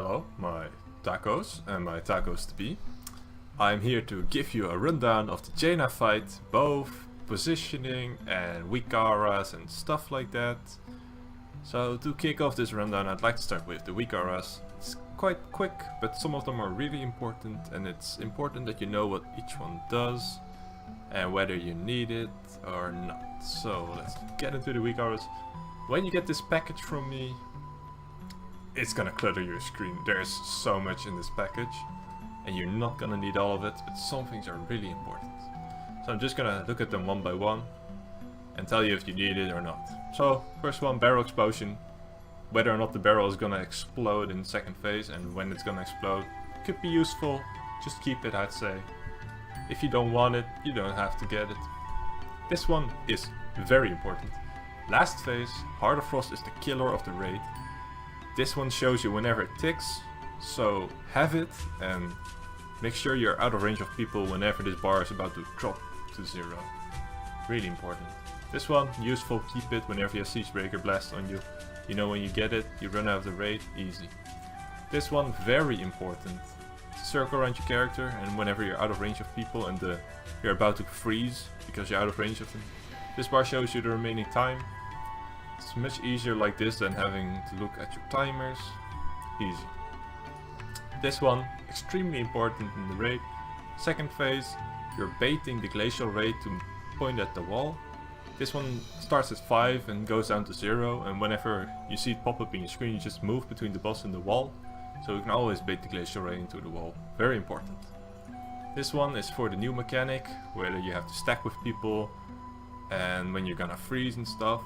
Hello, my tacos and my tacos to be. I'm here to give you a rundown of the Jaina fight, both positioning and Weakauras and stuff like that. So to kick off this rundown, I'd like to start with the Weakauras. It's quite quick, but some of them are really important, and it's important that you know what each one does and whether you need it or not. So let's get into the Weakauras. When you get this package from me, it's gonna clutter your screen. There's so much in this package and you're not gonna need all of it, but some things are really important. So I'm just gonna look at them one by one and tell you if you need it or not. So first one, barrel explosion. Whether or not the barrel is gonna explode in the second phase and when it's gonna explode could be useful. Just keep it, I'd say. If you don't want it, you don't have to get it. This one is very important. Last phase, Heart of Frost is the killer of the raid. This one shows you whenever it ticks, so have it and make sure you're out of range of people whenever this bar is about to drop to 0. Really important. This one, useful, keep it whenever you have Siegebreaker Blast on you. You know when you get it, you run out of the raid, easy. This one, very important. Circle around your character and whenever you're out of range of people and you're about to freeze because you're out of range of them. This bar shows you the remaining time. It's much easier like this than having to look at your timers. Easy. This one, extremely important in the raid. Second phase, you're baiting the glacial raid to point at the wall. This one starts at 5 and goes down to 0, and whenever you see it pop up in your screen, you just move between the boss and the wall. So you can always bait the glacial raid into the wall. Very important. This one is for the new mechanic, whether you have to stack with people and when you're gonna freeze and stuff.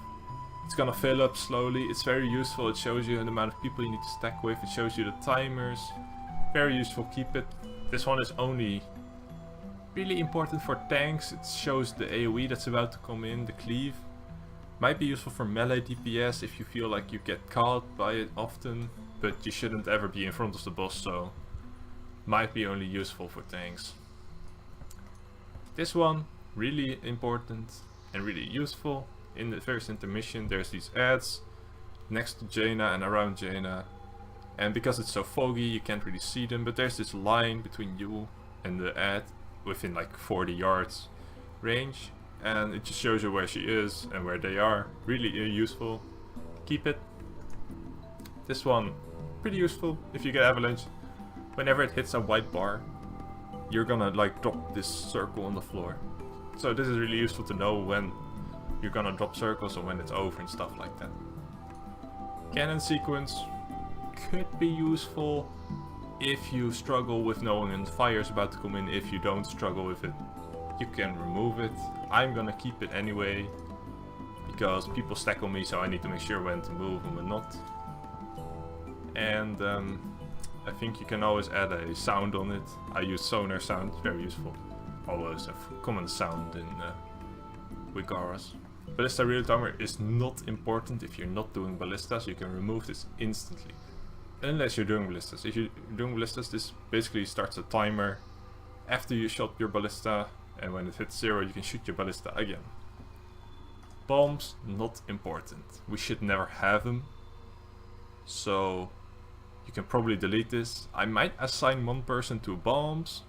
It's gonna fill up slowly. It's very useful. It shows you the amount of people you need to stack with. It shows you the timers. Very useful, keep it. This one is only really important for tanks. It shows the AoE that's about to come in, the cleave. Might be useful for melee DPS if you feel like you get caught by it often, but you shouldn't ever be in front of the boss, so might be only useful for tanks. This one, really important and really useful. In the first intermission there's these ads next to Jaina and around Jaina, and because it's so foggy you can't really see them, but there's this line between you and the ad within like 40 yards range, and it just shows you where she is and where they are. Really useful, keep it. This one, pretty useful if you get avalanche. Whenever it hits a white bar you're gonna like drop this circle on the floor, so this is really useful to know when you're gonna drop circles or when it's over and stuff like that. Cannon sequence could be useful if you struggle with knowing when fire is about to come in. If you don't struggle with it, you can remove it. I'm gonna keep it anyway because people stack on me, so I need to make sure when to move and when not. And I think you can always add a sound on it. I use sonar sound, it's very useful. Always a common sound in Weakauras. Ballista real timer is not important if you're not doing ballistas. You can remove this instantly, unless you're doing ballistas. If you're doing ballistas, this basically starts a timer after you shot your ballista, and when it hits 0 you can shoot your ballista again. Bombs, not important. We should never have them, so you can probably delete this. I might assign one person to bombs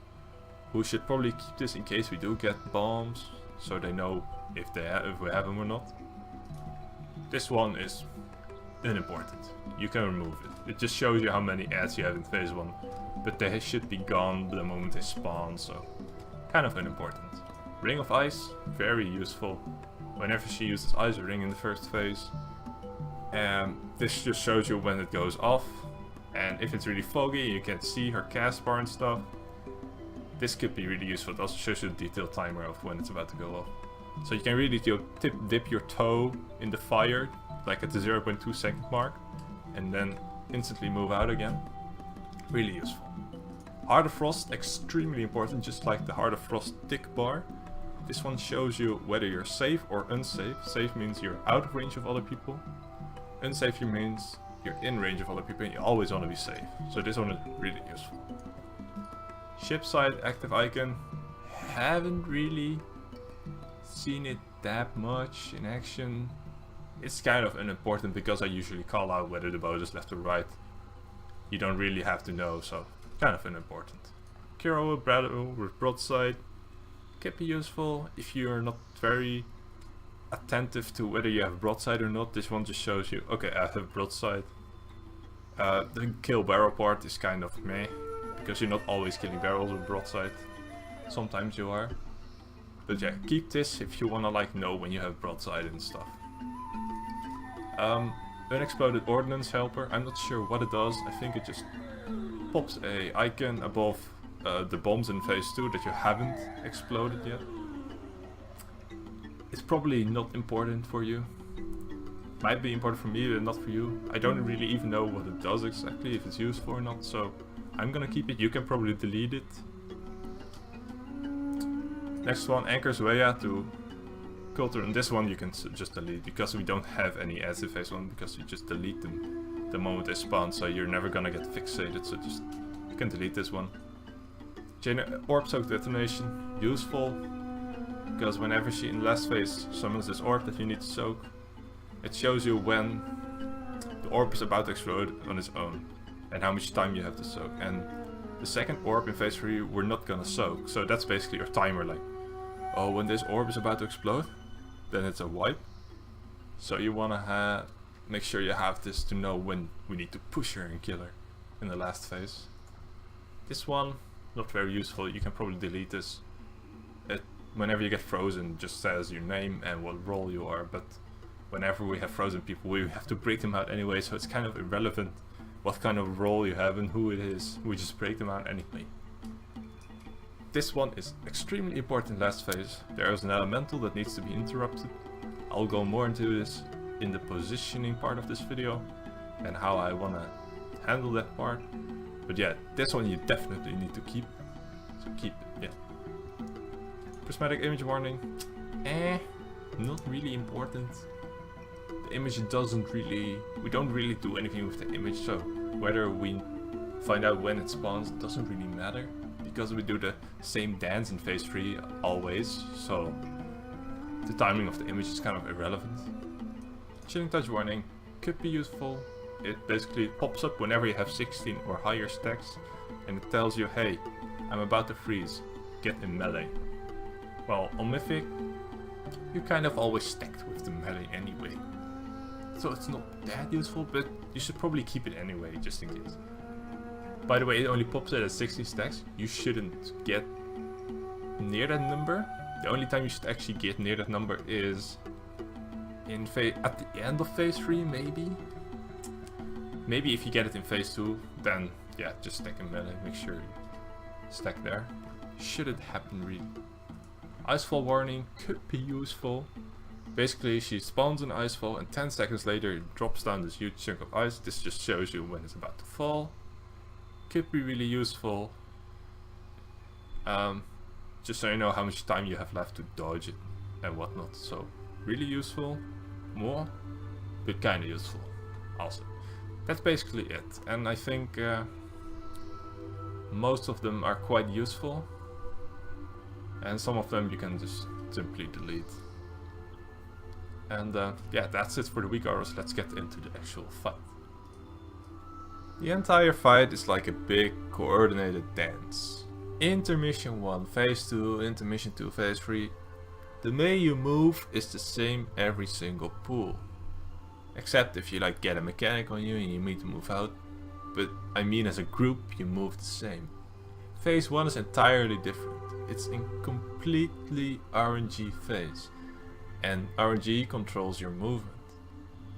who should probably keep this in case we do get bombs, so they know if we have them or not. This one is unimportant. You can remove it. It just shows you how many ads you have in phase 1, but they should be gone the moment they spawn, so kind of unimportant. Ring of Ice, very useful. Whenever she uses Ice Ring in the first phase, this just shows you when it goes off, and if it's really foggy you can see her cast bar and stuff. This could be really useful. It also shows you the detailed timer of when it's about to go off. So you can really dip your toe in the fire, like at the 0.2 second mark, and then instantly move out again. Really useful. Heart of Frost, extremely important, just like the Heart of Frost tick bar. This one shows you whether you're safe or unsafe. Safe means you're out of range of other people. Unsafe means you're in range of other people and you always want to be safe. So this one is really useful. Ship side active icon, haven't really seen it that much in action. It's kind of unimportant because I usually call out whether the boat is left or right. you don't really have to know, so kind of unimportant. Weakaura battle with broadside can be useful if you're not very attentive to whether you have broadside or not. This one just shows you, okay, I have broadside. The kill barrel part is kind of meh, because you're not always killing barrels with broadside. Sometimes you are. But yeah, keep this if you wanna like know when you have broadside and stuff. Unexploded ordnance helper, I'm not sure what it does. I think it just pops a icon above the bombs in phase 2 that you haven't exploded yet. It's probably not important for you. Might be important for me, but not for you. I don't really even know what it does exactly, if it's useful or not, so I'm gonna keep it. You can probably delete it. Next one, anchors Weya to culture, and this one you can just delete because we don't have any ads in phase 1, because you just delete them the moment they spawn, so you're never gonna get fixated, so just you can delete this one. Jaina orb soak detonation, useful, because whenever she in last phase summons this orb that you need to soak, it shows you when the orb is about to explode on its own and how much time you have to soak. And the second orb in phase 3 we're not gonna soak, so that's basically your timer, like, oh, when this orb is about to explode, then it's a wipe. So you wanna make sure you have this to know when we need to push her and kill her in the last phase. This one, not very useful, you can probably delete this. Whenever you get frozen, just says your name and what role you are, but whenever we have frozen people, we have to break them out anyway, so it's kind of irrelevant what kind of role you have and who it is. We just break them out anyway. This one is extremely important last phase. There is an elemental that needs to be interrupted. I'll go more into this in the positioning part of this video and how I want to handle that part. But yeah, this one you definitely need to keep. So keep it, yeah. Prismatic image warning. Not really important. The image doesn't really... we don't really do anything with the image, so whether we find out when it spawns doesn't really matter, because we do the same dance in phase 3 always, so the timing of the image is kind of irrelevant. Chilling touch warning could be useful. It basically pops up whenever you have 16 or higher stacks, and it tells you, hey, I'm about to freeze, get in melee. Well, on Mythic, you kind of always stacked with the melee anyway, so it's not that useful, but you should probably keep it anyway, just in case. By the way, it only pops out at 60 stacks. You shouldn't get near that number. The only time you should actually get near that number is in at the end of phase 3, maybe. Maybe if you get it in phase 2, then yeah, just stack in melee, make sure you stack there. Shouldn't happen really. Icefall warning could be useful. Basically, she spawns an icefall and 10 seconds later it drops down this huge chunk of ice. This just shows you when it's about to fall. Could be really useful. Just so you know how much time you have left to dodge it and whatnot. So really useful, more, but kinda useful also. That's basically it, and I think most of them are quite useful, and some of them you can just simply delete. And yeah, that's it for the Weakauras. Let's get into the actual fight. The entire fight is like a big coordinated dance. Intermission 1, phase 2, intermission 2, phase 3. The way you move is the same every single pool. Except if you like get a mechanic on you and you need to move out. But I mean, as a group you move the same. Phase 1 is entirely different. It's in completely RNG phase. And RNG controls your movement.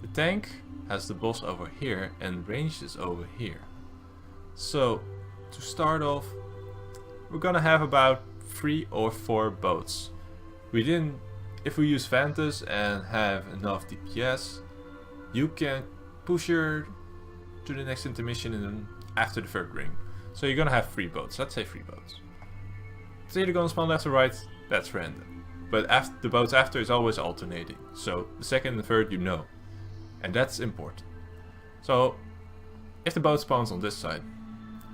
The tank has the boss over here and range is over here. So to start off, we're gonna have about 3 or 4 boats. If we use Vantas and have enough DPS, you can push her to the next intermission and then after the 3rd ring. So you're gonna have 3 boats, let's say 3 boats. It's either gonna spawn left or right, that's random. But the boats after is always alternating, so the 2nd and the 3rd you know. And that's important. So if the boat spawns on this side,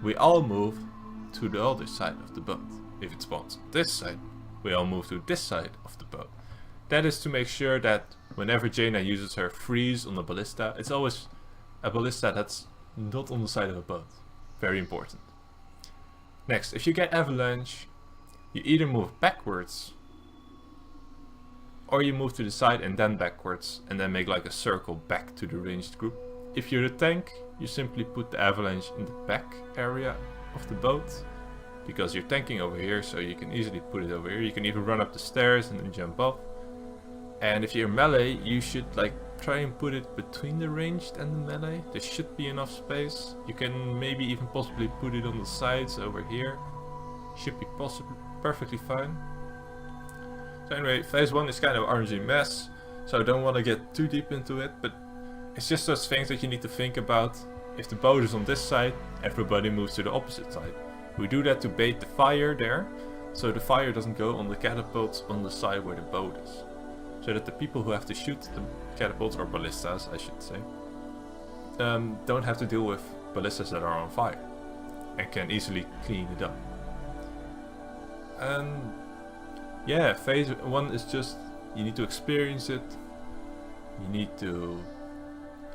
we all move to the other side of the boat. If it spawns on this side, we all move to this side of the boat. That is to make sure that whenever Jaina uses her freeze on the ballista, it's always a ballista that's not on the side of a boat. Very important. Next, if you get avalanche, you either move backwards or you move to the side and then backwards and then make like a circle back to the ranged group. If you're the tank, you simply put the avalanche in the back area of the boat because you're tanking over here, so you can easily put it over here. You can even run up the stairs and then jump off. And if you're melee, you should like try and put it between the ranged and the melee. There should be enough space. You can maybe even possibly put it on the sides over here. Should be perfectly fine. So anyway, phase 1 is kind of RNG mess, so I don't want to get too deep into it, but it's just those things that you need to think about. If the boat is on this side, everybody moves to the opposite side. We do that to bait the fire there, so the fire doesn't go on the catapults on the side where the boat is. So that the people who have to shoot the catapults, or ballistas I should say, don't have to deal with ballistas that are on fire and can easily clean it up. And yeah, phase 1 is just, you need to experience it, you need to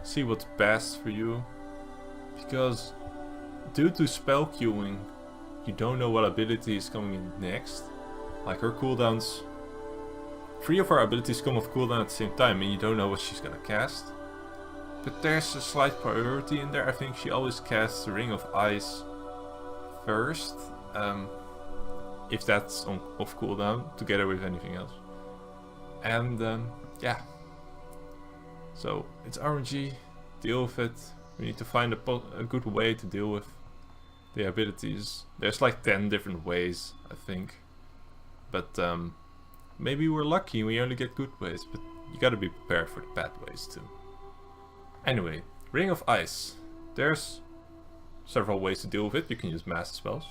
see what's best for you, because due to spell queuing, you don't know what ability is coming in next. Like her cooldowns, 3 of her abilities come off cooldown at the same time and you don't know what she's gonna cast. But there's a slight priority in there. I think she always casts Ring of Ice first, if that's on off cooldown, together with anything else. And yeah, so it's RNG, deal with it. We need to find a good way to deal with the abilities. There's like 10 different ways, I think, but maybe we're lucky and we only get good ways, but you gotta be prepared for the bad ways too. Anyway, Ring of Ice. There's several ways to deal with it. You can use master spells.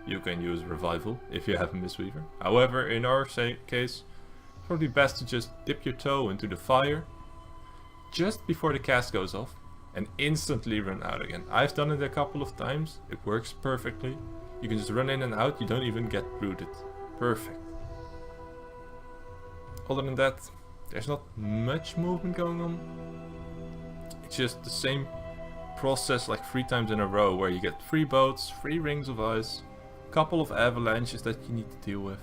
You can use Revival if you have a Mistweaver. However, in our case, it's probably best to just dip your toe into the fire just before the cast goes off and instantly run out again. I've done it a couple of times. It works perfectly. You can just run in and out. You don't even get rooted. Perfect. Other than that, there's not much movement going on. It's just the same process like 3 times in a row, where you get 3 boats, 3 rings of ice, a couple of avalanches that you need to deal with,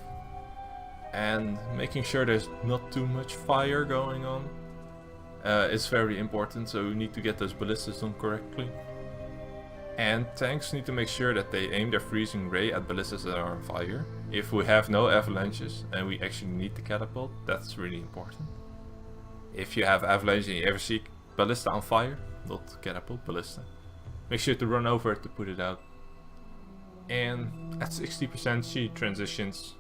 and making sure there's not too much fire going on is very important, so you need to get those ballistas done correctly. And tanks need to make sure that they aim their freezing ray at ballistas that are on fire. If we have no avalanches and we actually need the catapult, that's really important. If you have avalanche and you ever see ballista on fire, not catapult, ballista, make sure to run over it to put it out. And at 60% she transitions.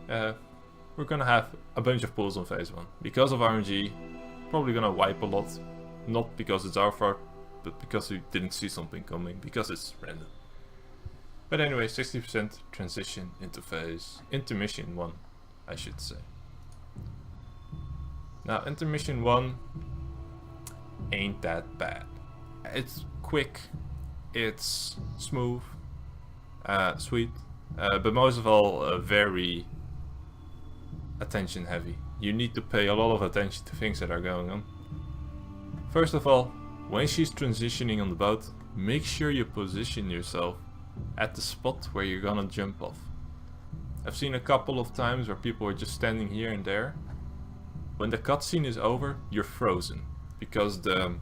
We're gonna have a bunch of pulls on phase 1. Because of RNG, probably gonna wipe a lot. Not because it's our fault, but because we didn't see something coming, because it's random. But anyway, 60% transition into phase Intermission 1, I should say. Now, Intermission 1 ain't that bad. It's quick, it's smooth, sweet, but most of all very attention heavy. You need to pay a lot of attention to things that are going on. First of all, when she's transitioning on the boat, make sure you position yourself at the spot where you're gonna jump off. I've seen a couple of times where people are just standing here and there. When the cutscene is over, you're frozen, because the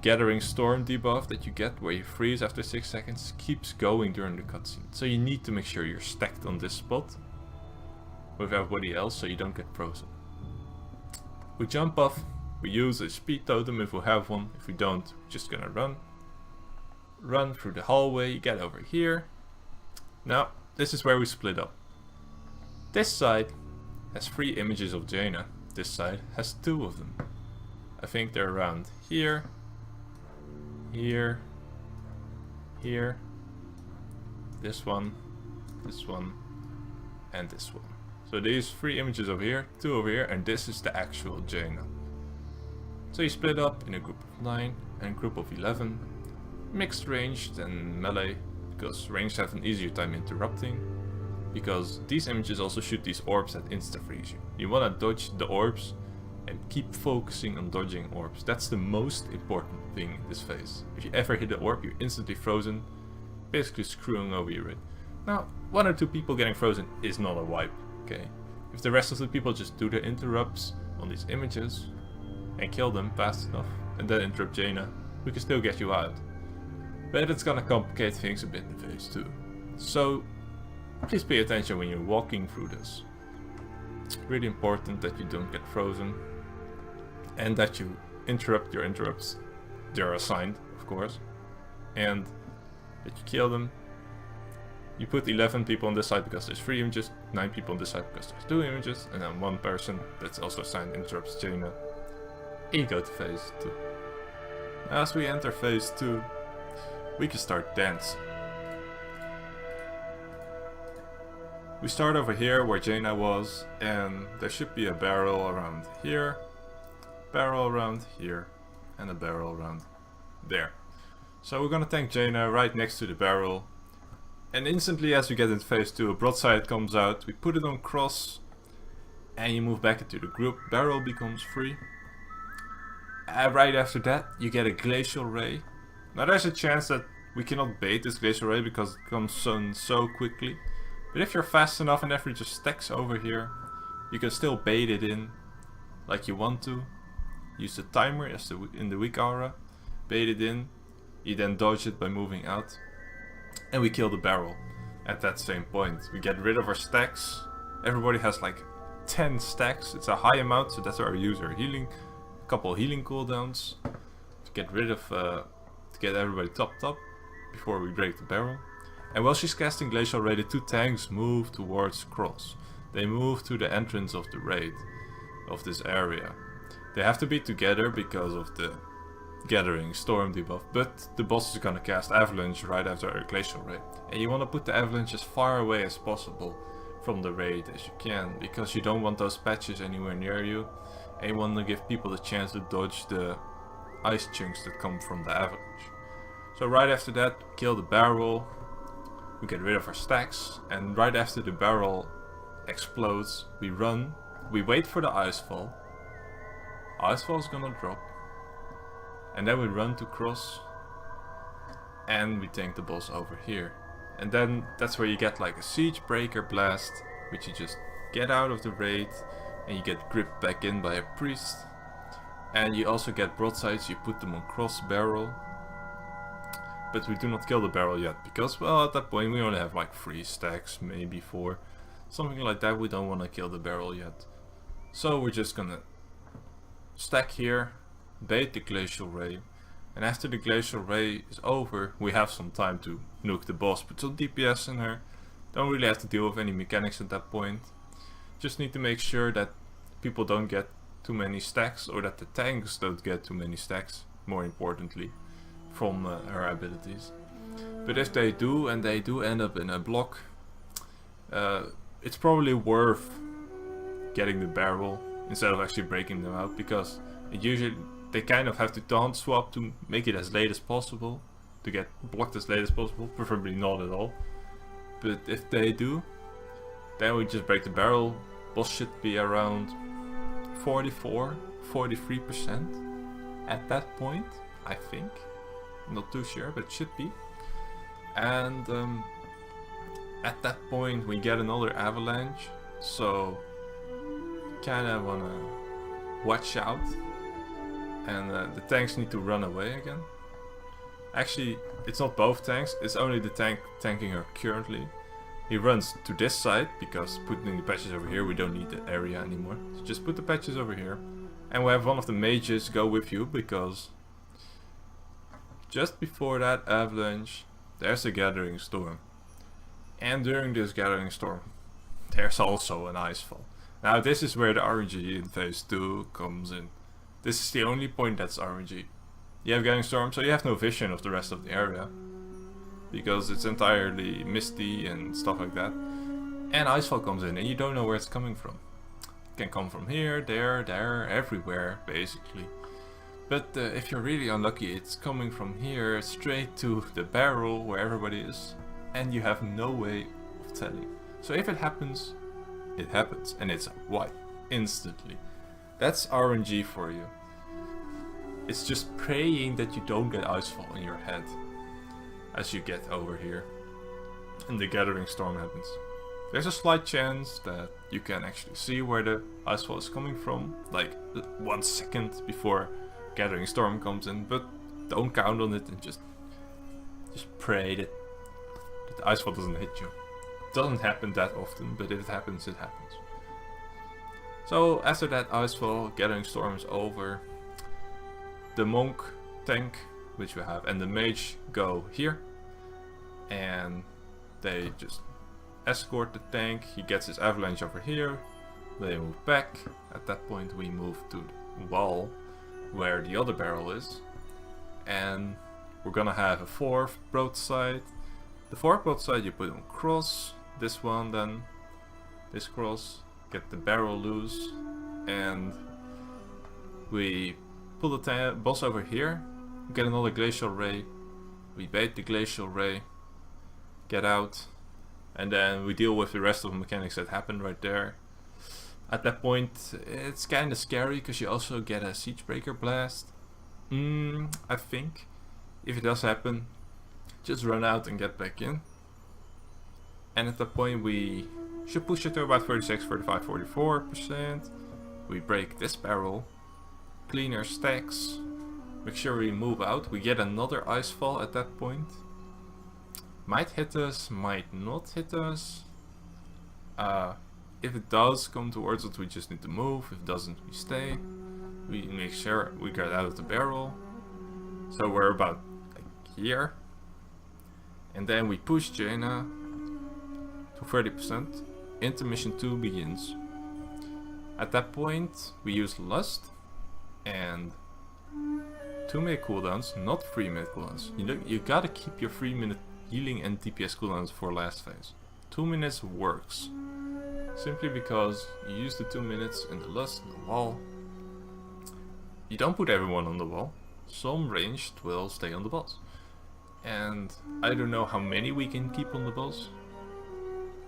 gathering storm debuff that you get where you freeze after 6 seconds keeps going during the cutscene. So you need to make sure you're stacked on this spot with everybody else so you don't get frozen. We jump off, we use a speed totem if we have one. If we don't, we're just gonna run through the hallway, get over here. Now, this is where we split up. This side has 3 images of Jaina. This side has 2 of them. I think they're around here, here, here, this one, and this one. So these 3 images over here, 2 over here, and this is the actual Jaina. So you split up in a group of 9 and a group of 11. Mixed ranged and melee, because ranged have an easier time interrupting, because these images also shoot these orbs that insta-freeze you. You want to dodge the orbs and keep focusing on dodging orbs. That's the most important thing in this phase. If you ever hit the orb, you're instantly frozen, basically screwing over your raid. Now, 1 or 2 people getting frozen is not a wipe, okay? If the rest of the people just do the interrupts on these images and kill them fast enough, and then interrupt Jaina, we can still get you out. But it's gonna complicate things a bit in phase 2. So, please pay attention when you're walking through this. It's really important that you don't get frozen, and that you interrupt your interrupts. They're assigned, of course, and that you kill them. You put 11 people on this side because there's 3 images, 9 people on this side because there's 2 images, and then 1 person that's also assigned interrupts Jaina. And you go to phase 2. As we enter phase 2, we can start dancing. We start over here where Jaina was, and there should be a barrel around here, barrel around here, and a barrel around there. So we're gonna tank Jaina right next to the barrel, and instantly as we get into phase 2, a broadside comes out, we put it on cross, and you move back into the group, barrel becomes free. Right after that, you get a glacial ray. Now there's a chance that we cannot bait this glacial ray because it comes so quickly. But if you're fast enough and everything just stacks over here, you can still bait it in like you want to. Use the timer as in the Weakaura, bait it in, you then dodge it by moving out, and we kill the barrel at that same point. We get rid of our stacks. Everybody has like 10 stacks. It's a high amount, so that's our user healing. A couple healing cooldowns to get rid of, to get everybody topped up before we break the barrel. And while she's casting Glacial Raid, the 2 tanks move towards Cross. They move to the entrance of the raid, of this area. They have to be together because of the Gathering Storm debuff, but the boss is gonna cast Avalanche right after a Glacial Raid. And you wanna put the Avalanche as far away as possible from the raid as you can, because you don't want those patches anywhere near you, and you want to give people the chance to dodge the ice chunks that come from the Avalanche. So right after that, kill the barrel. We get rid of our stacks, and right after the barrel explodes, we run, we wait for the icefall. Icefall is gonna drop, and then we run to cross, and we tank the boss over here. And then that's where you get like a siege breaker blast, which you just get out of the raid, and you get gripped back in by a priest. And you also get broadsides, you put them on cross barrel. But we do not kill the barrel yet, because, well, at that point we only have like 3 stacks, maybe 4. Something like that. We don't want to kill the barrel yet. So we're just gonna stack here, bait the Glacial Ray, and after the Glacial Ray is over, we have some time to nuke the boss, put some DPS in her. Don't really have to deal with any mechanics at that point. Just need to make sure that people don't get too many stacks, or that the tanks don't get too many stacks, more importantly, from her abilities. But if they do, and they do end up in a block, it's probably worth getting the barrel instead of actually breaking them out, because it usually they kind of have to taunt swap to make it as late as possible, to get blocked as late as possible, preferably not at all. But if they do, then we just break the barrel. Boss should be around 44-43% at that point, I think. Not too sure, but it should be. And at that point we get another avalanche, so kinda wanna watch out. And the tanks need to run away again. Actually, it's not both tanks, it's only the tank tanking her currently. He runs to this side, because putting the patches over here, we don't need the area anymore. So just put the patches over here. And we have one of the mages go with you, because just before that avalanche, there's a Gathering Storm. And during this Gathering Storm, there's also an icefall. Now this is where the RNG in phase 2 comes in. This is the only point that's RNG. You have Gathering Storm, so you have no vision of the rest of the area, because it's entirely misty and stuff like that. And icefall comes in, and you don't know where it's coming from. It can come from here, there, everywhere, basically. But if you're really unlucky, it's coming from here straight to the barrel where everybody is, and you have no way of telling. So if it happens, and it's a wipe instantly. That's RNG for you. It's just praying that you don't get icefall in your head as you get over here and the gathering storm happens. There's a slight chance that you can actually see where the icefall is coming from, like 1 second before gathering storm comes in, but don't count on it and just pray that the icefall doesn't hit you. It doesn't happen that often, but if it happens, it happens. So after that icefall, gathering storm is over. The monk tank, which we have, and the mage go here, and they just escort the tank. He gets his avalanche over here. They move back. At that point, we move to the wall where the other barrel is, and we're gonna have a fourth broadside. The fourth broadside you put on cross. This one, then this cross. Get the barrel loose, and we pull the boss over here, get another glacial ray, we bait the glacial ray, get out, and then we deal with the rest of the mechanics that happen right there. At that point, it's kinda scary because you also get a siege breaker blast. I think, if it does happen, just run out and get back in. And at that point we should push it to about 36, 35, 44%. We break this barrel, clean our stacks, make sure we move out. We get another icefall at that point. Might hit us, might not hit us. If it does come towards us, we just need to move. If it doesn't, we stay. We make sure we get out of the barrel. So we're about like here. And then we push Jaina to 30%. Intermission 2 begins. At that point, we use Lust and 2-minute cooldowns, not 3-minute cooldowns. You gotta keep your 3-minute healing and DPS cooldowns for last phase. 2 minutes works. Simply because you use the 2 minutes in the Lust and the wall. You don't put everyone on the wall. Some ranged will stay on the boss. And I don't know how many we can keep on the boss.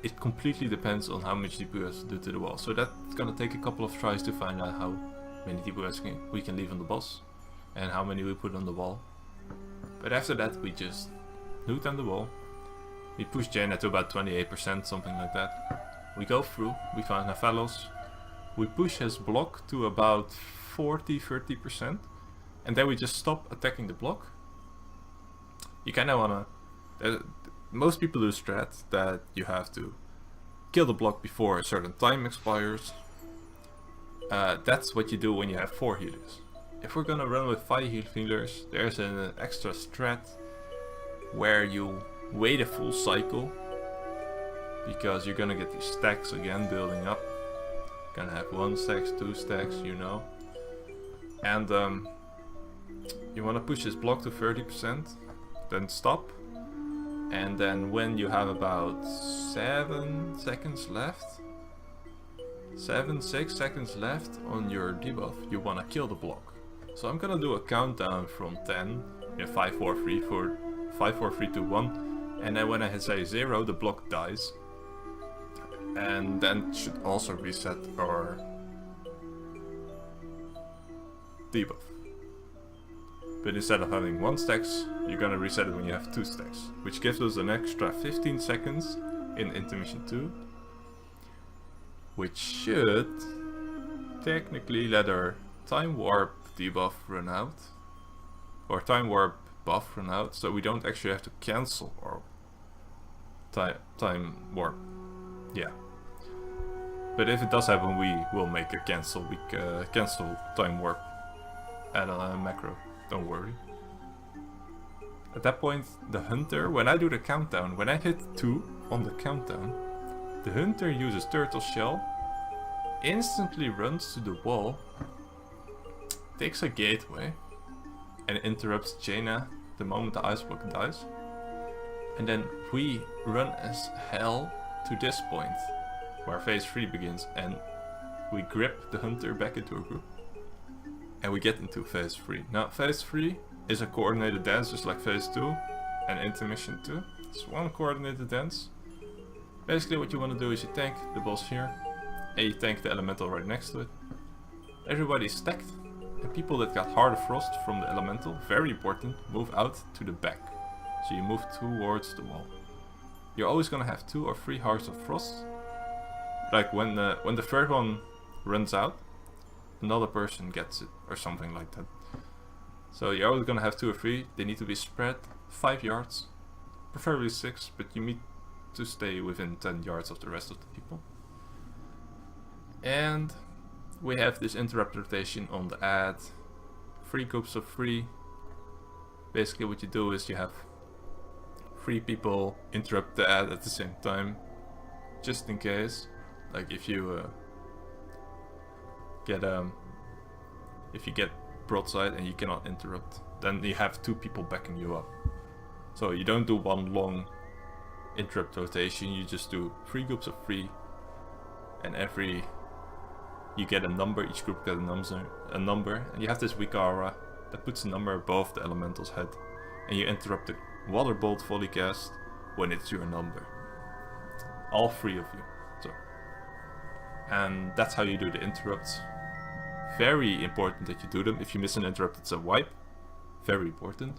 It completely depends on how much DPS do to the wall. So that's gonna take a couple of tries to find out how many DPS we can leave on the boss and how many we put on the wall. But after that we just loot on the wall. We push Jaina to about 28%, something like that. We go through, we find Nephalos. We push his block to about 40-30%. And then we just stop attacking the block. You kinda wanna... most people do strat that you have to kill the block before a certain time expires. That's what you do when you have 4 healers. If we're gonna run with 5 healers, there's an extra strat where you wait a full cycle, because you're gonna get these stacks again building up. Gonna have 1 stacks, 2 stacks, you know. And you wanna push this block to 30%, then stop. And then when you have about 7 seconds left, 6 seconds left on your debuff, you wanna kill the block. So I'm gonna do a countdown from 10, 5, 4, 3, 2, 1, and then when I say 0, the block dies. And then should also reset our debuff. But instead of having 1 stacks, you're gonna reset it when you have 2 stacks, which gives us an extra 15 seconds in Intermission 2, which should technically let our time warp debuff run out, or time warp buff run out, so we don't actually have to cancel our time warp. Yeah. But if it does happen, we will make a cancel time warp add on a macro. Don't worry. At that point, the hunter, when I do the countdown, when I hit 2 on the countdown, the hunter uses turtle shell, instantly runs to the wall, takes a gateway, and interrupts Jaina the moment the ice block dies. And then we run as hell to this point, where phase 3 begins, and we grip the hunter back into a group. And we get into phase 3. Now phase 3 is a coordinated dance, just like phase 2 and Intermission 2. It's one coordinated dance. Basically what you want to do is you tank the boss here, and you tank the elemental right next to it. Everybody's stacked, And people that got Heart of Frost from the elemental, very important, move out to the back. So you move towards the wall. You're always gonna have 2 or 3 Hearts of Frost. Like when the third one runs out, another person gets it, or something like that. So you're always gonna have 2 or 3. They need to be spread 5 yards, preferably 6, but you need to stay within 10 yards of the rest of the people. And we have this interrupt rotation on the ad. 3 groups of 3. Basically what you do is you have 3 people interrupt the ad at the same time, just in case. Like if you get broadside and you cannot interrupt, then you have 2 people backing you up. So you don't do one long interrupt rotation, you just do 3 groups of 3, and you get a number, each group gets a number, and you have this Weakaura that puts a number above the elemental's head, and you interrupt the water bolt volley cast when it's your number. All 3 of you. So, and that's how you do the interrupts. Very important that you do them. If you miss an interrupt, it's a wipe. Very important.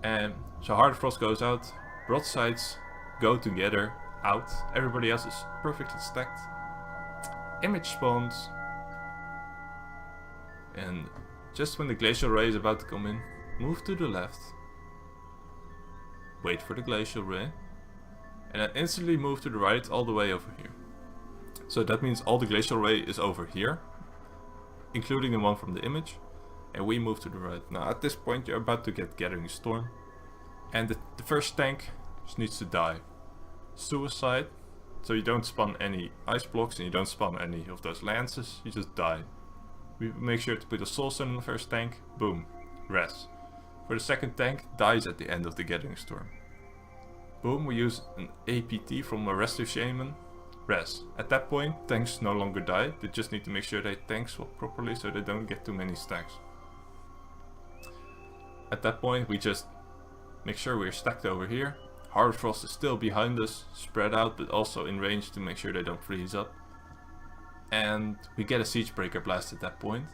And so Heart of Frost goes out, broadsides go together out, everybody else is perfectly stacked. Image spawns, and just when the glacial ray is about to come in, move to the left, wait for the glacial ray, and then instantly move to the right all the way over here. So that means all the glacial ray is over here, including the one from the image, and we move to the right. Now at this point you're about to get Gathering Storm, and the first tank just needs to die. Suicide, so you don't spawn any ice blocks and you don't spawn any of those lances, you just die. We make sure to put a soul stone in the first tank, boom, res. For the second tank, dies at the end of the Gathering Storm. Boom, we use an APT from a Restive Shaman, res. At that point, tanks no longer die, they just need to make sure they tank swap properly so they don't get too many stacks. At that point, we just make sure we're stacked over here. Heart of Frost is still behind us, spread out, but also in range to make sure they don't freeze up. And we get a Siege Breaker blast at that point.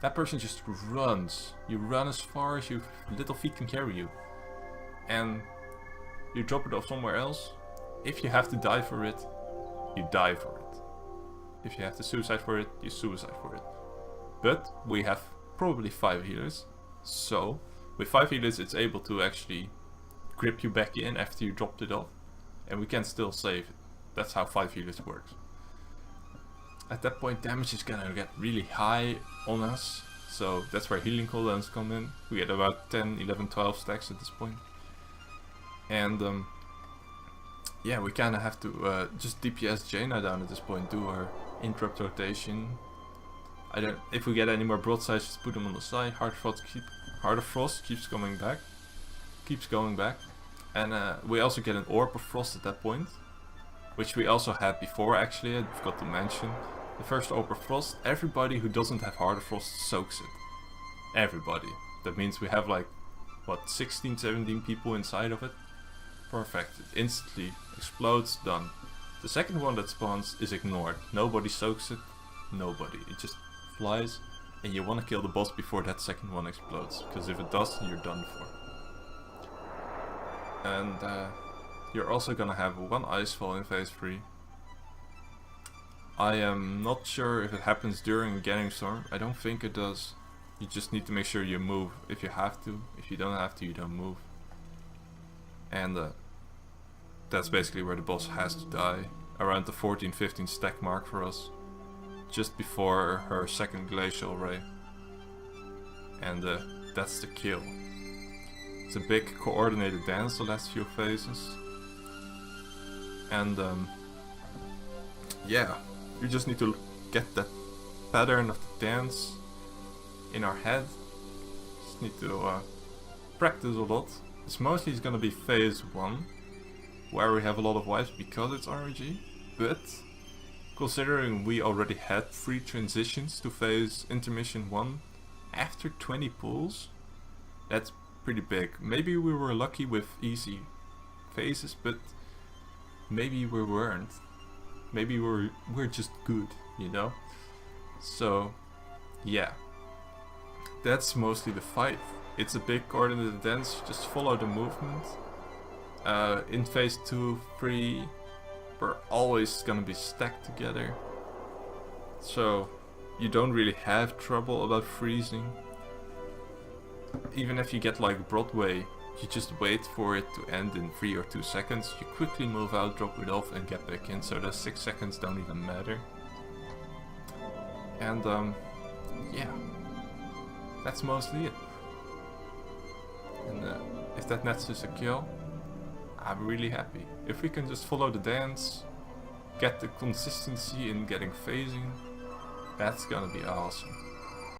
That person just runs. You run as far as your little feet can carry you. And you drop it off somewhere else. If you have to die for it, you die for it. If you have to suicide for it, you suicide for it. But we have probably 5 healers. So with 5 healers it's able to actually grip you back in after you dropped it off, and we can still save it. That's how 5 healers works. At that point damage is gonna get really high on us, so that's where healing cooldowns come in. We get about 10, 11, 12 stacks at this point. And yeah, we kinda have to just DPS Jaina down at this point, do our interrupt rotation. If we get any more broadsides, just put them on the side. Heart of Frost keeps coming back. Keeps going back, and we also get an Orb of Frost at that point, which we also had before actually, I forgot to mention. The first Orb of Frost, everybody who doesn't have Heart of Frost soaks it. Everybody. That means we have like, what, 16, 17 people inside of it? Perfect, it instantly explodes, done. The second one that spawns is ignored, nobody soaks it, nobody, it just flies, and you want to kill the boss before that second one explodes, because if it does, you're done for. And you're also gonna have 1 Icefall in phase 3. I am not sure if it happens during Gathering Storm. I don't think it does. You just need to make sure you move if you have to. If you don't have to, you don't move. And that's basically where the boss has to die. Around the 14-15 stack mark for us. Just before her second Glacial Ray. And that's the kill. It's a big coordinated dance the last few phases. And yeah, we just need to get that pattern of the dance in our head. Just need to practice a lot. It's mostly gonna be phase 1, where we have a lot of wipes because it's RNG, but considering we already had 3 transitions to phase Intermission 1 after 20 pulls, that's pretty big. Maybe we were lucky with easy phases, but maybe we weren't. Maybe we're just good, you know? So yeah, that's mostly the fight. It's a big coordinated dance, just follow the movement. In phase 2, 3, we're always gonna be stacked together. So you don't really have trouble about freezing. Even if you get like Broadway, you just wait for it to end in 3 or 2 seconds. You quickly move out, drop it off and get back in, so those 6 seconds don't even matter. And yeah, that's mostly it. And if that nets us a kill, I'm really happy. If we can just follow the dance, get the consistency in getting phasing, that's gonna be awesome.